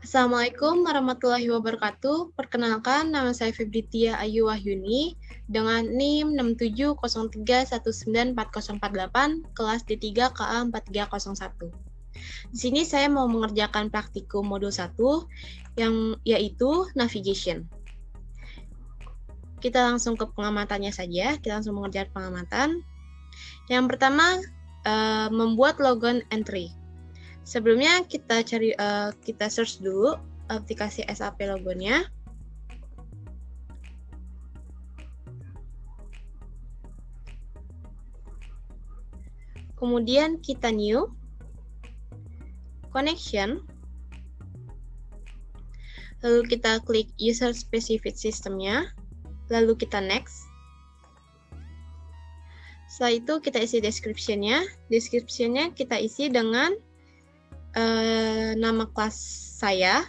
Assalamualaikum warahmatullahi wabarakatuh. Perkenalkan, nama saya Febritia Ayu Wahyuni dengan NIM 6703194048, kelas D3 KA 4301. Di sini saya mau mengerjakan praktikum modul 1 yang yaitu navigation. Kita langsung ke pengamatannya saja. Kita langsung mengerjakan pengamatan. Yang pertama, membuat logon entry. Sebelumnya kita search dulu aplikasi SAP logonya. Kemudian kita new connection. Lalu kita klik user specific systemnya. Lalu kita next. Setelah itu kita isi description-nya. Description-nya kita isi dengan nama kelas saya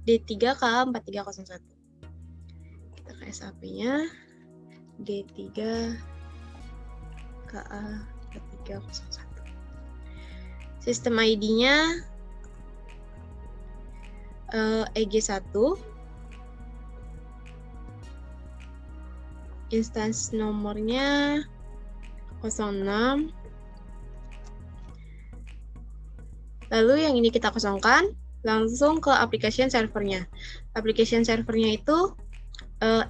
D3KA4301. Kita ke SAP-nya D3KA4301. Sistem ID-nya EG1. Instance nomornya 06. Lalu yang ini kita kosongkan, langsung ke application servernya. Application servernya itu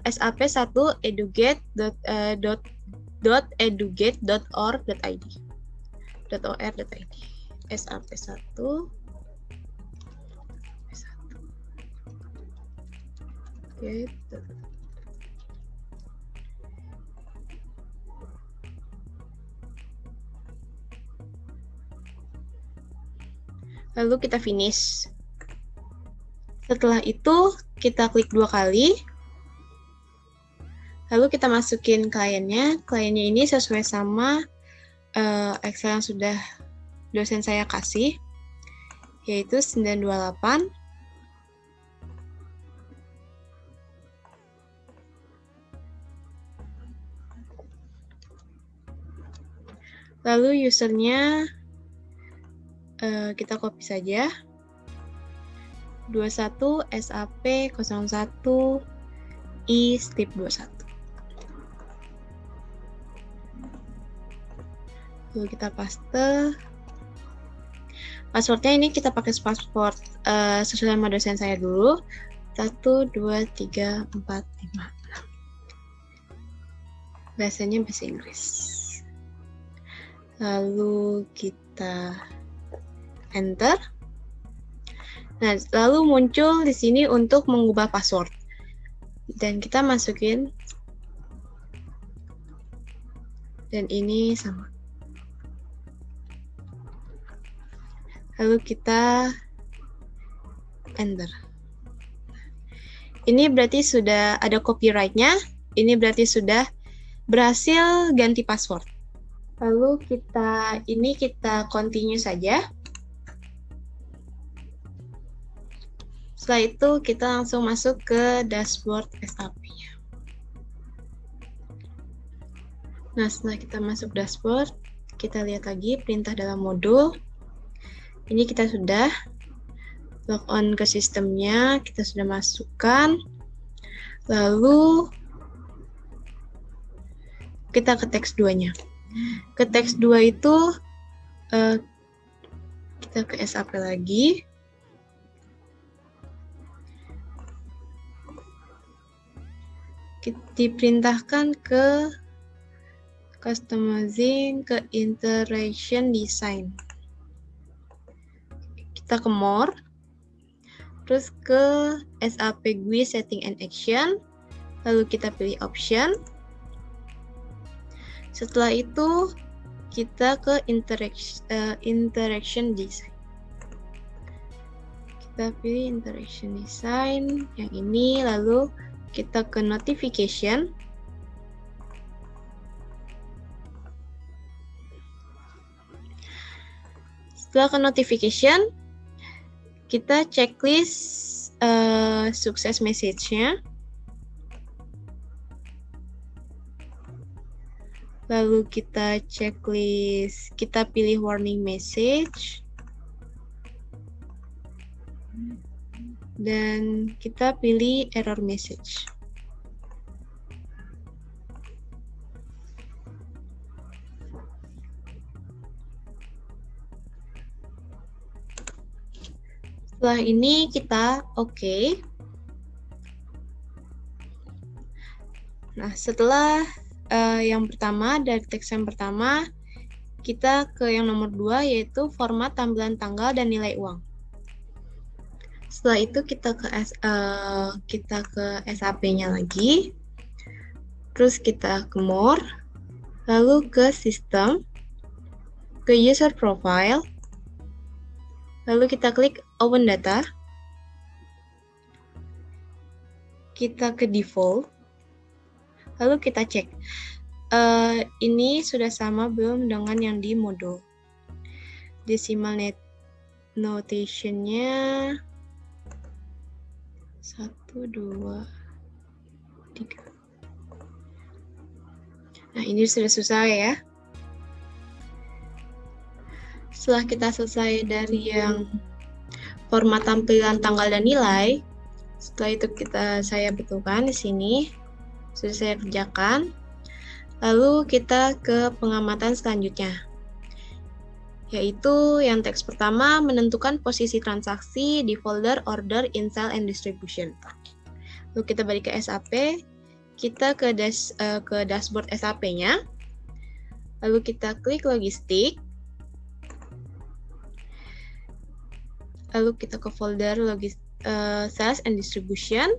sap1educate.org.id. sap1. Lalu kita finish. Setelah itu kita klik 2 kali. Lalu kita masukin kliennya. Kliennya ini sesuai sama Excel yang sudah dosen saya kasih, yaitu 928. Lalu usernya kita copy saja. 21 SAP 01 I strip 21. Lalu kita paste. Passwordnya ini kita pakai password sesuai sama dosen saya dulu. 1, 2, 3, 4, 5, 6. Bahasanya bahasa Inggris. Lalu kita enter. Nah, lalu muncul di sini untuk mengubah password. Dan kita masukin. Dan ini sama. Lalu kita enter. Ini berarti sudah ada copyright-nya. Ini berarti sudah berhasil ganti password. Lalu kita continue saja. Setelah itu kita langsung masuk ke dashboard SAP-nya. Nah, setelah kita masuk dashboard, kita lihat lagi perintah dalam modul. Ini kita sudah log on ke sistemnya, kita sudah masukkan. Lalu kita ke teks 2-nya. Ke teks 2 itu kita ke SAP lagi. Diperintahkan ke customizing, ke interaction design. Kita ke more, terus ke SAP GUI setting and action, lalu kita pilih option. Setelah itu kita ke interaction design. Kita pilih interaction design yang ini, lalu kita ke notification. Setelah ke notification, kita checklist sukses message-nya. Lalu kita checklist, kita pilih warning message. dan kita pilih error message. Setelah ini kita oke. Nah, setelah yang pertama, dari teks yang pertama, kita ke yang nomor 2, yaitu format tampilan tanggal dan nilai uang. Setelah itu kita ke SAP-nya lagi, terus kita ke More, lalu ke System, ke User Profile, lalu kita klik Open Data, kita ke Default, lalu kita cek. Ini sudah sama belum dengan yang di modul. Decimal notation-nya 1, 2, 3. Nah, ini sudah selesai ya. Setelah kita selesai dari yang format tampilan tanggal dan nilai, setelah itu saya betulkan di sini. Sudah saya kerjakan. Lalu kita ke pengamatan selanjutnya, yaitu yang teks pertama, menentukan posisi transaksi di folder order in sale and distribution. Lalu kita balik ke SAP, kita ke dashboard SAP-nya, lalu kita klik logistik, lalu kita ke folder sales and distribution,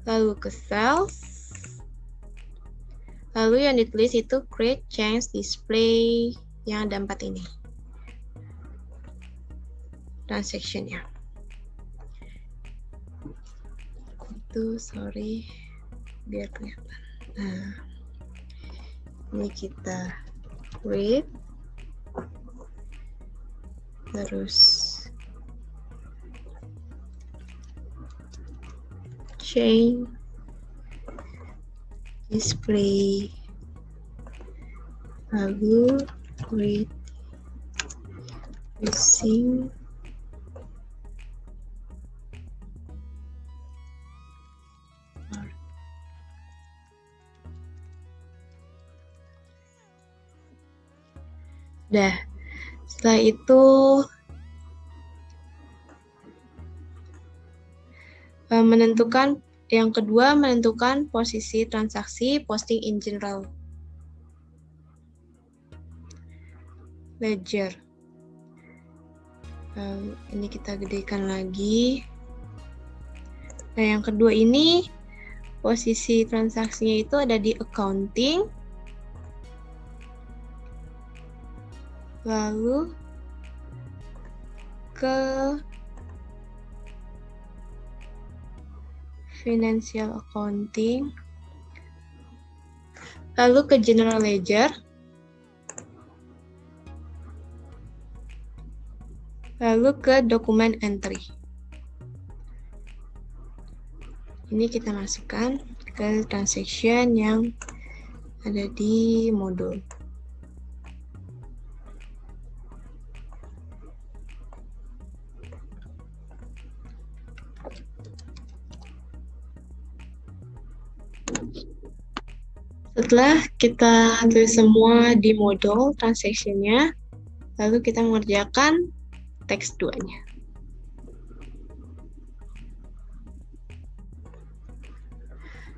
lalu ke sales, lalu yang ditulis itu create change display yang ada 4 ini transaction-nya. Itu sorry biar kelihatan. Nah, ini kita create, terus change display, lalu create using Dah, setelah itu yang kedua menentukan posisi transaksi posting in general ledger. Ini kita gedekan lagi. Nah, yang kedua ini posisi transaksinya itu ada di accounting, lalu ke financial accounting, lalu ke general ledger, lalu ke dokumen entry. Ini kita masukkan ke transaction yang ada di modul. Setelah kita tulis semua di modul transaction-nya, lalu kita mengerjakan teks 2-nya.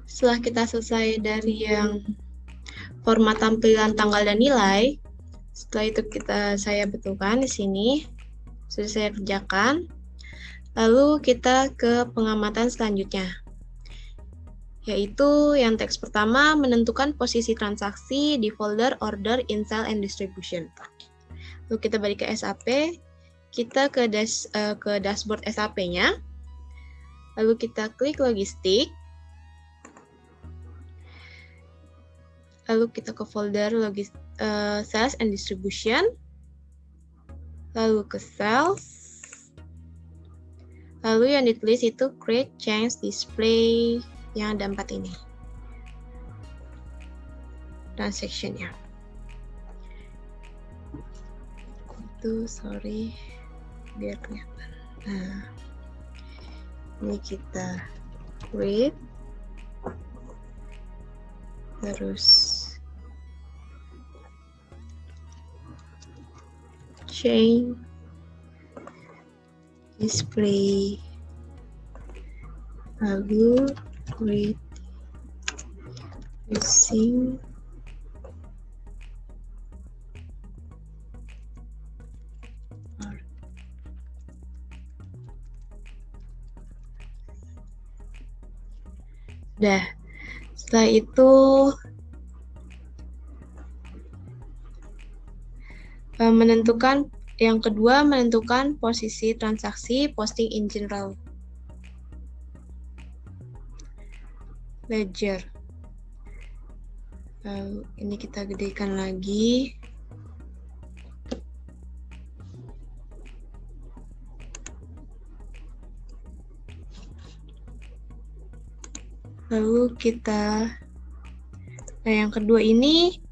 Setelah kita selesai dari yang format tampilan tanggal dan nilai, setelah itu saya betulkan di sini, sudah saya kerjakan. Lalu kita ke pengamatan selanjutnya, yaitu yang teks pertama, menentukan posisi transaksi di folder order in sale and distribution. Lalu kita balik ke SAP, kita ke dashboard SAP-nya, lalu kita klik logistik, lalu kita ke folder sales and distribution, lalu ke sales, lalu yang ditulis itu create change display yang ada 4 ini transaction-nya. Itu sorry biar kelihatan. Nah, Ini kita read, terus change display, lalu read using Udah. Setelah itu yang kedua menentukan posisi transaksi posting in general ledger. Ini kita gedekan lagi. Lalu yang kedua ini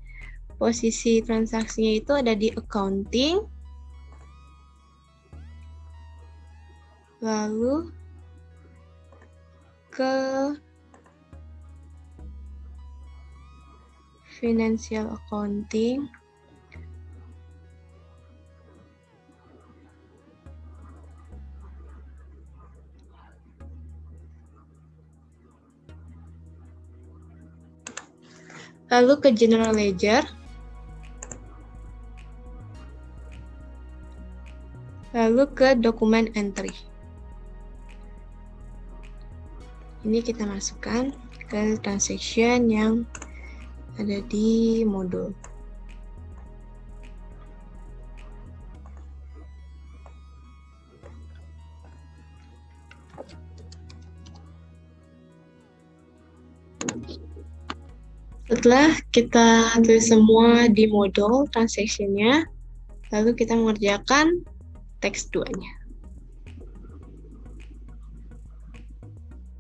posisi transaksinya itu ada di accounting, lalu ke financial accounting, lalu ke general ledger, lalu ke dokumen entry. Ini kita masukkan ke transaction yang ada di modul. Setelah kita tulis semua di modul transaction-nya, lalu kita mengerjakan teks 2-nya.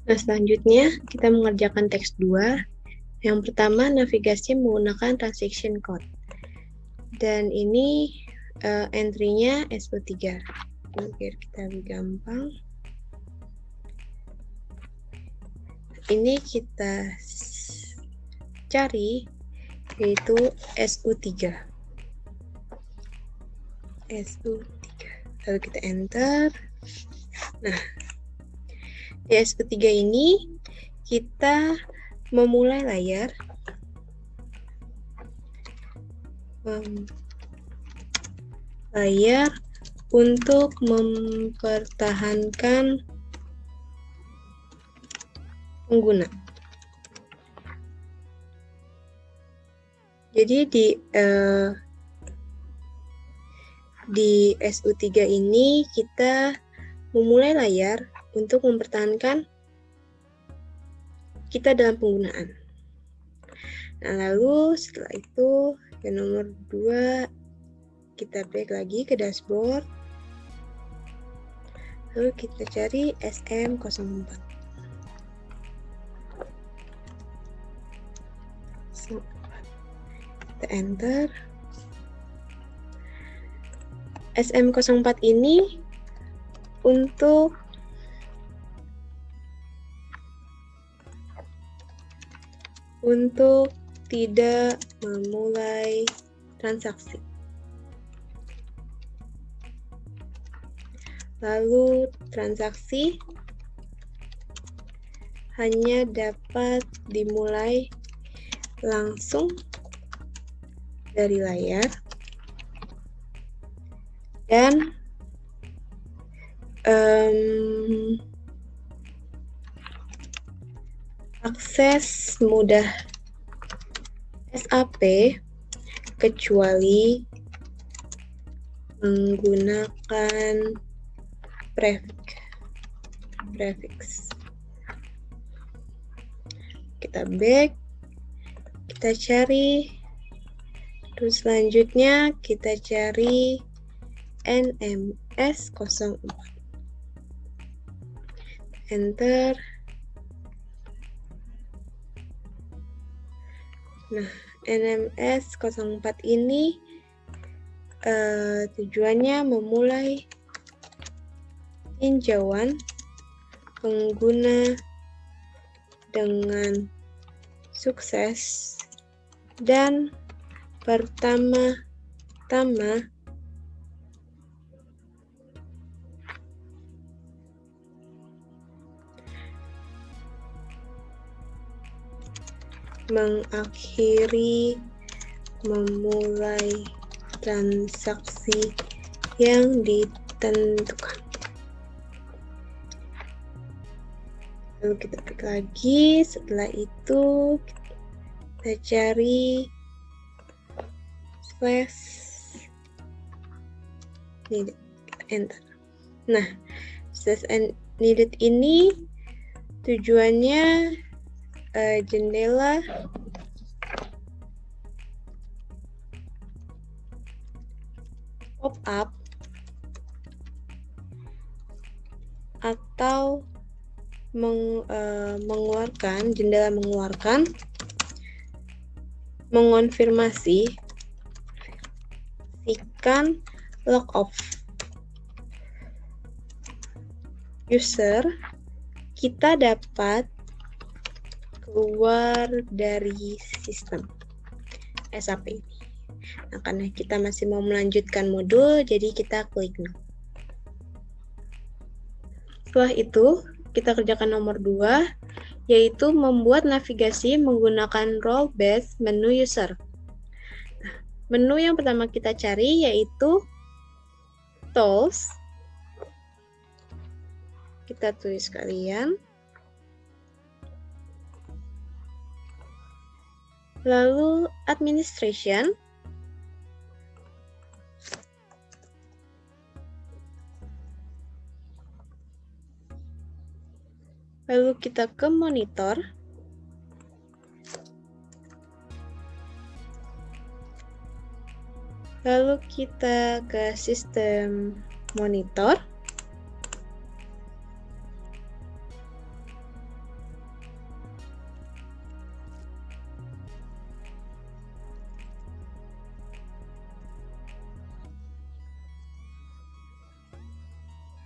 Nah, selanjutnya kita mengerjakan teks 2. Yang pertama, navigasi menggunakan transaction code. Dan ini entry-nya SU3. Biar kita lebih gampang. Ini kita cari yaitu SU3. SU3. Lalu kita enter. Nah, di SU3 ini kita memulai layar. Layar untuk mempertahankan pengguna. Jadi di SU3 ini kita memulai layar untuk mempertahankan kita dalam penggunaan. Nah, lalu setelah itu yang nomor 2 kita balik lagi ke dashboard. Lalu kita cari SM04. Kita enter. SM04 ini untuk tidak memulai transaksi. Lalu transaksi hanya dapat dimulai langsung dari layar dan akses mudah SAP kecuali menggunakan prefix. Kita back, kita cari, terus selanjutnya kita cari NMS04. Enter. Nah, NMS04 ini tujuannya memulai tinjauan pengguna dengan sukses dan pertama-tama memulai transaksi yang ditentukan. Lalu kita klik lagi, setelah itu kita cari slash needed, enter. Nah, slash needed ini tujuannya jendela pop-up atau jendela mengeluarkan mengonfirmasi log off user, kita dapat keluar dari sistem SAP ini. Nah, karena kita masih mau melanjutkan modul, jadi kita klik no. Setelah itu, kita kerjakan nomor 2, yaitu membuat navigasi menggunakan role-based menu user. Nah, menu yang pertama kita cari yaitu Tools. Kita tulis sekalian. Lalu Administration. Lalu kita ke Monitor. Lalu kita ke Sistem Monitor.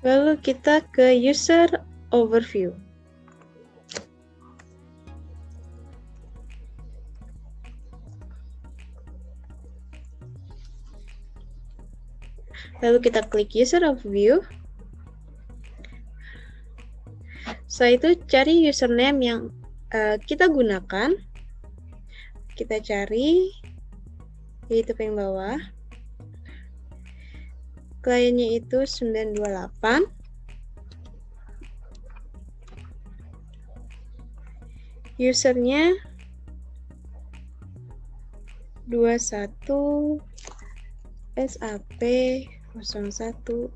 Lalu kita ke User Overview. Lalu kita klik User Overview. Setelah itu cari username yang kita gunakan. Kita cari, yaitu paling bawah. Kliennya itu 928. Usernya 21 SAP 01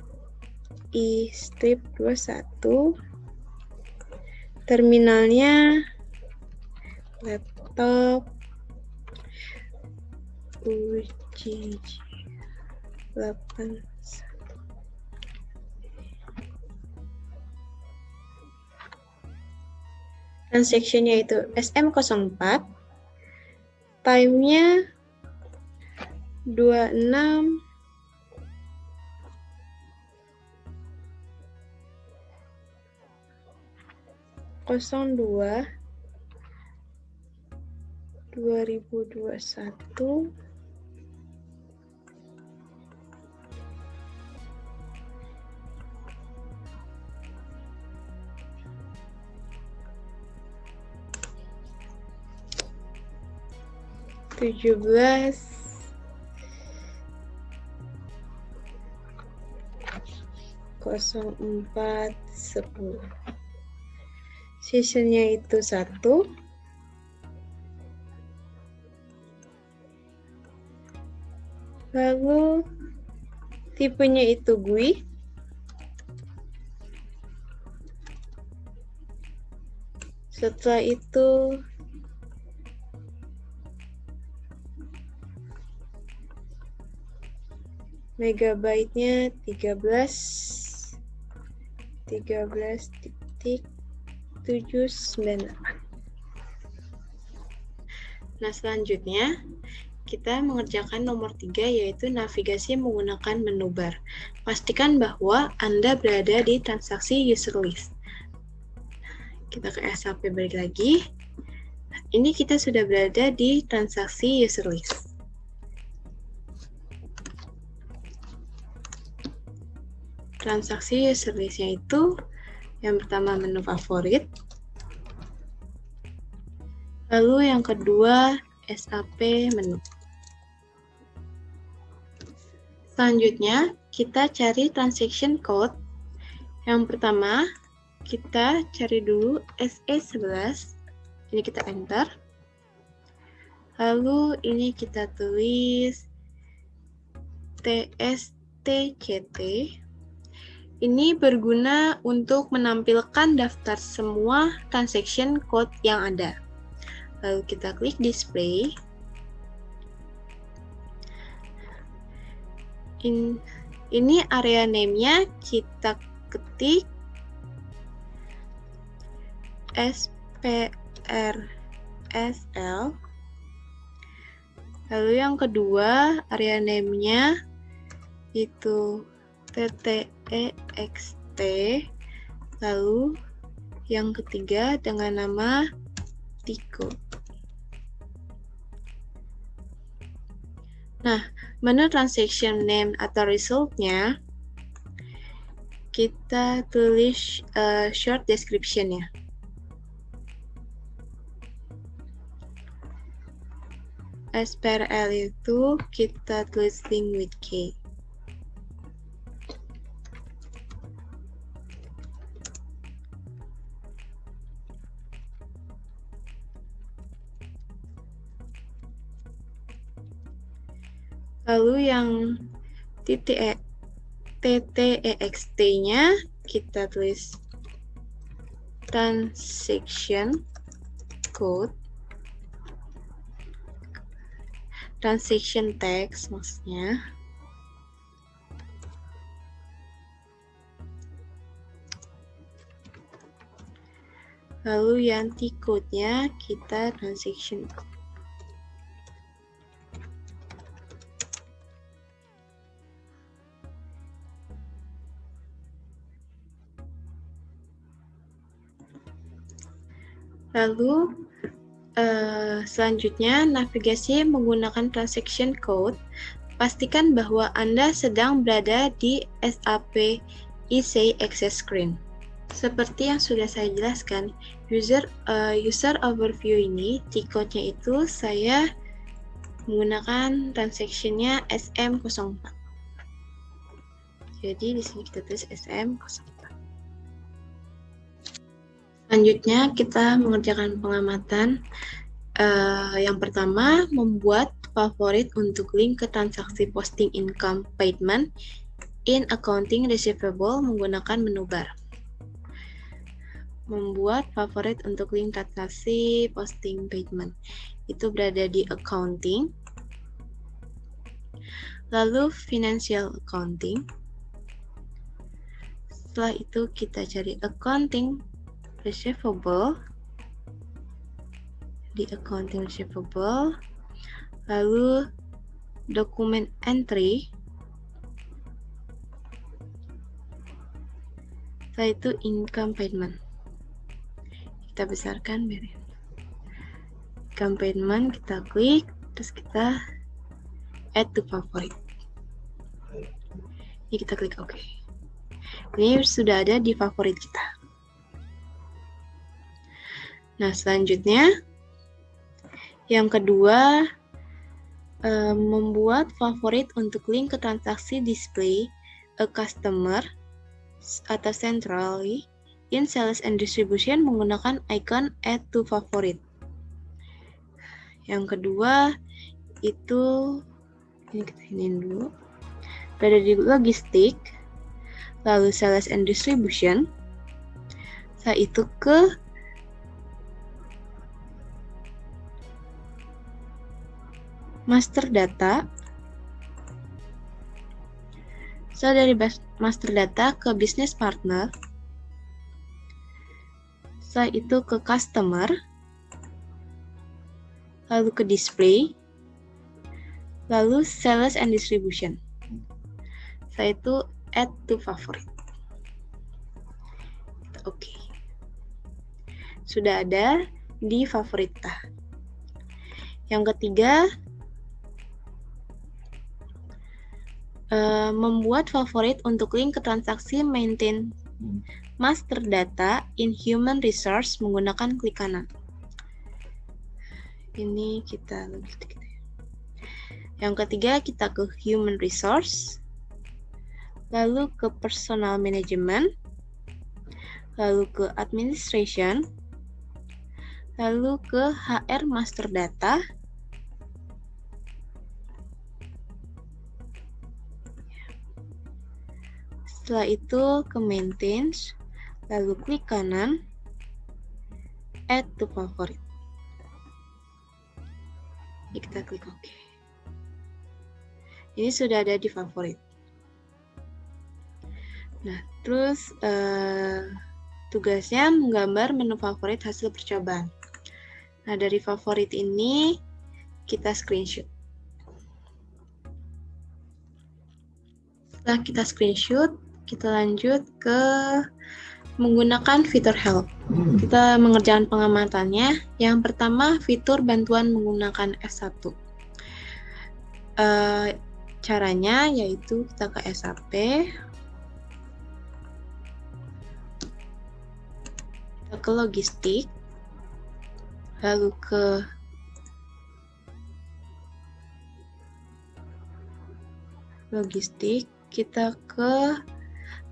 I strip 21. Terminalnya laptop UJJ 81. Transaction-nya itu SM04. Time-nya 26 02 2021. (17.04.10). Seasonnya itu 1. Lalu tipenya itu GUI. Setelah itu megabyte-nya 13.798. Nah, selanjutnya kita mengerjakan nomor 3, yaitu navigasi menggunakan menu bar. Pastikan bahwa Anda berada di transaksi user list. Kita ke SAP balik lagi. Ini kita sudah berada di transaksi user list. Transaksi user list-nya itu yang pertama menu favorit, lalu yang kedua SAP menu. Selanjutnya kita cari transaction code. Yang pertama kita cari dulu SE11. Ini kita enter. Lalu ini kita tulis TSTCT. Ini berguna untuk menampilkan daftar semua transaction code yang ada. Lalu kita klik display. Ini area name-nya kita ketik SPRSL. Lalu yang kedua area name-nya itu TTEXT. Lalu yang ketiga dengan nama Tico. Nah, menu transaction name atau result-nya kita tulis short description-nya. SPRL itu kita tulis link with K. Lalu yang TTEXT-nya kita tulis transaction code, transaction text maksudnya. Lalu yang T-code-nya kita transaction code. Lalu selanjutnya navigasi menggunakan transaction code. Pastikan bahwa Anda sedang berada di SAP EC Access Screen. Seperti yang sudah saya jelaskan, user overview ini, T-code-nya itu saya menggunakan transaction-nya SM04. Jadi di sini kita tulis SM04. Selanjutnya kita mengerjakan pengamatan. Yang pertama, membuat favorit untuk link ke transaksi posting income payment in accounting receivable menggunakan menu bar. Membuat favorit untuk link transaksi posting payment itu berada di accounting, lalu financial accounting. Setelah itu kita cari accounting receivable, di accounting receivable, lalu dokumen entry, setelah itu income payment. Kita besarkan biar income payment, kita klik, terus kita add to favorite. Ini kita klik OK. Ini sudah ada di favorit kita. Nah, selanjutnya yang kedua, membuat favorit untuk link ke transaksi display a customer atau centrally in sales and distribution menggunakan icon add to favorite. Yang kedua itu ini kita iniin dulu, berada di logistik, lalu sales and distribution. Setelah itu ke master data. Dari master data ke business partner. Setelah itu ke customer. Lalu ke display. Lalu sales and distribution. Setelah itu add to favorite. Oke. sudah ada di favorita. Yang ketiga, membuat favorit untuk link ke transaksi maintain master data in human resource menggunakan klik kanan. Ini kita logik. Yang ketiga, kita ke human resource, lalu ke personal management, lalu ke administration, lalu ke HR master data, setelah itu ke maintains, lalu klik kanan, add to favorite. Kita klik OK. Ini sudah ada di favorit. Nah, terus tugasnya menggambar menu favorit hasil percobaan. Nah, dari favorit ini kita screenshot. Setelah kita screenshot, kita lanjut ke menggunakan fitur help. Kita mengerjakan pengamatannya. Yang pertama, fitur bantuan menggunakan F1. Caranya yaitu kita ke SAP, kita ke logistik, lalu ke logistik, kita ke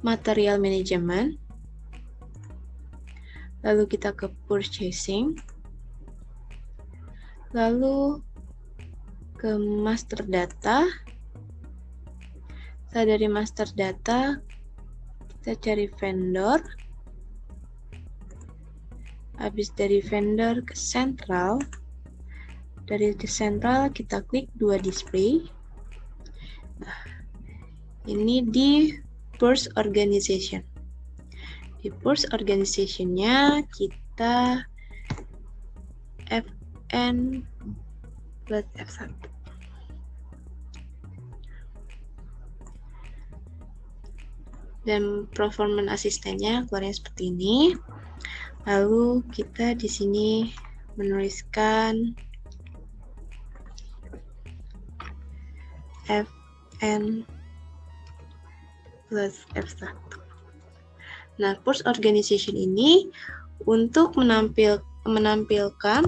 material management, lalu kita ke purchasing, lalu ke master data. Setelah dari master data, kita cari vendor. Habis dari vendor ke central. Dari central kita klik 2 display. Nah, ini di Purse Organization. Di Purse Organization-nya kita FN plus F1. Dan performance asistennya keluarnya seperti ini. Lalu kita di sini menuliskan FN plus F1. Nah, Purse Organization ini untuk menampilkan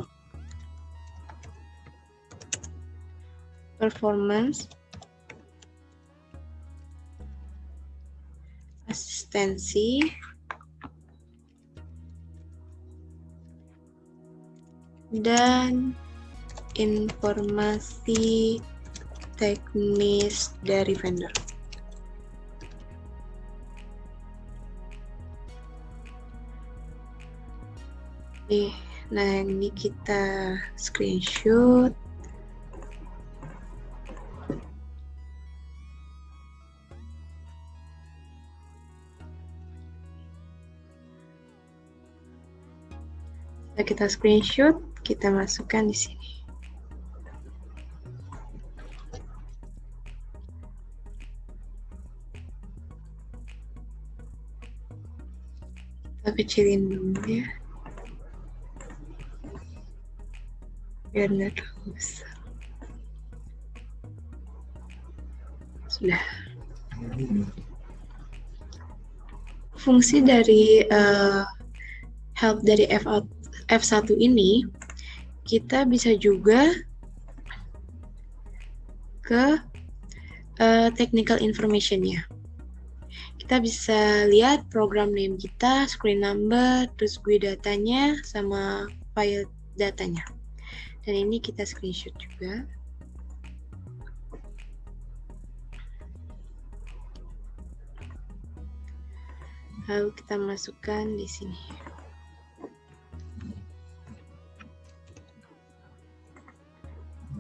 performance asistensi dan informasi teknis dari vendor. Nah, ini kita screenshot. Kita screenshot, kita masukkan di sini. Kita kecilin dulu ya, biar nggak terlalu besar. Sudah. Fungsi dari help dari F1 ini, kita bisa juga ke technical information-nya. Kita bisa lihat program name kita, screen number, terus GUI datanya, sama file datanya. Dan ini kita screenshot juga. Lalu kita masukkan di sini.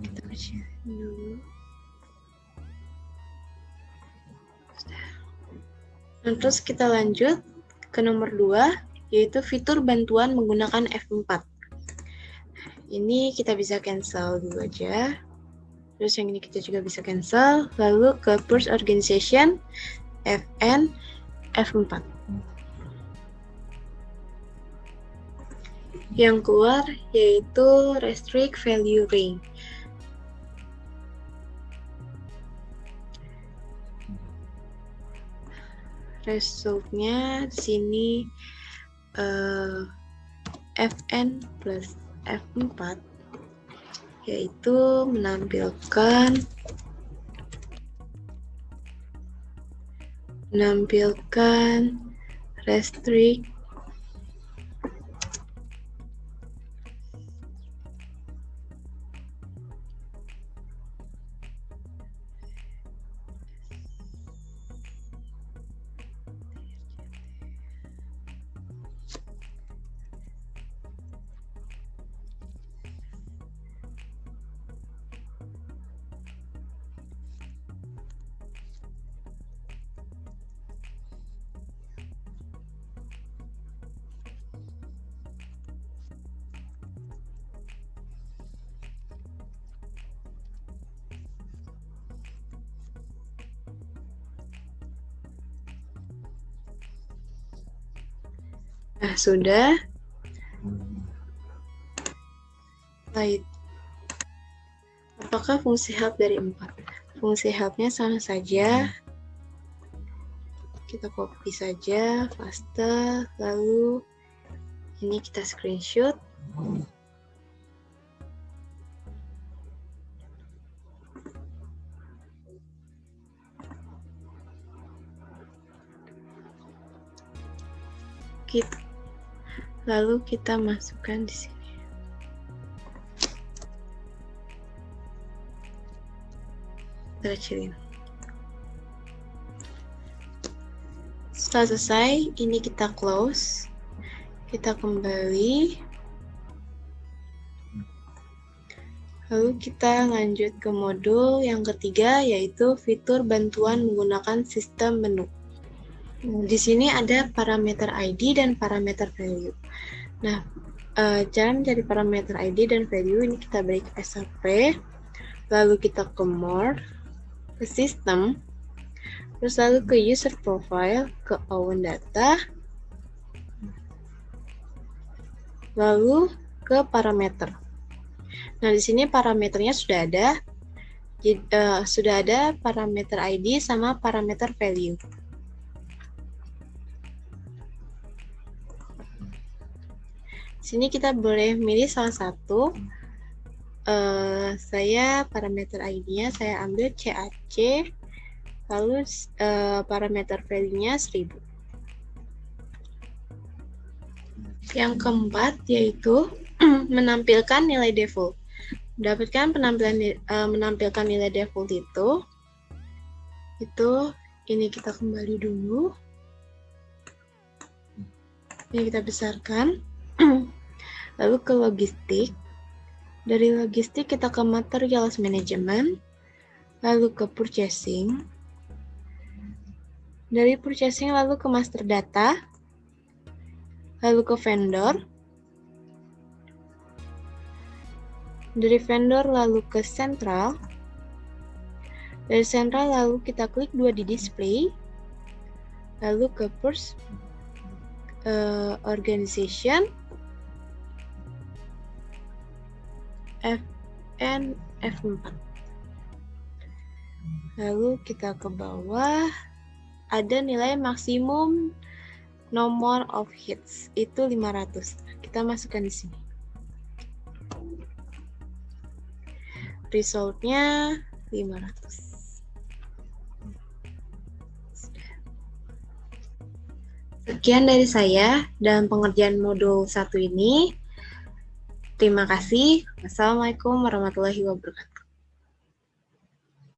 Kita kecilin dulu. Nah, terus kita lanjut ke nomor 2, yaitu fitur bantuan menggunakan F4. Ini kita bisa cancel dulu aja. Terus yang ini kita juga bisa cancel. Lalu ke Purse Organization, FN, F4. yang keluar yaitu restrict value ring. Resultnya di sini Fn plus F4 yaitu menampilkan restrict Nah, sudah. Baik. Apakah fungsi help dari 4? Fungsi helpnya sama saja. Kita copy saja, paste, lalu ini kita screenshot. Lalu kita masukkan di sini. Kita kecilin. Setelah selesai, ini kita close. Kita kembali. Lalu kita lanjut ke modul yang ketiga, yaitu fitur bantuan menggunakan sistem menu. Di sini ada parameter ID dan parameter value. Nah, cara mencari parameter ID dan value ini kita beri ke SAP, lalu kita ke more, ke system, terus lalu ke user profile, ke own data, lalu ke parameter. Nah, di sini parameternya sudah ada, parameter ID sama parameter value. Sini kita boleh milih salah satu. Saya parameter ID-nya saya ambil CAC, lalu parameter value-nya 1000. Yang keempat yaitu menampilkan nilai default. Menampilkan nilai default itu ini kita kembali dulu. Ini kita besarkan. Lalu ke logistik. Dari logistik kita ke materials management. Lalu ke purchasing. Dari purchasing lalu ke master data. Lalu ke vendor. Dari vendor lalu ke central. Dari central lalu kita klik 2 di display. Lalu ke first organization. Fn F4. Lalu kita ke bawah, ada nilai maksimum number of hits, itu 500. Kita masukkan di sini. Resultnya 500. Sekian dari saya dalam pengerjaan modul 1 ini. Terima kasih. Wassalamualaikum warahmatullahi wabarakatuh.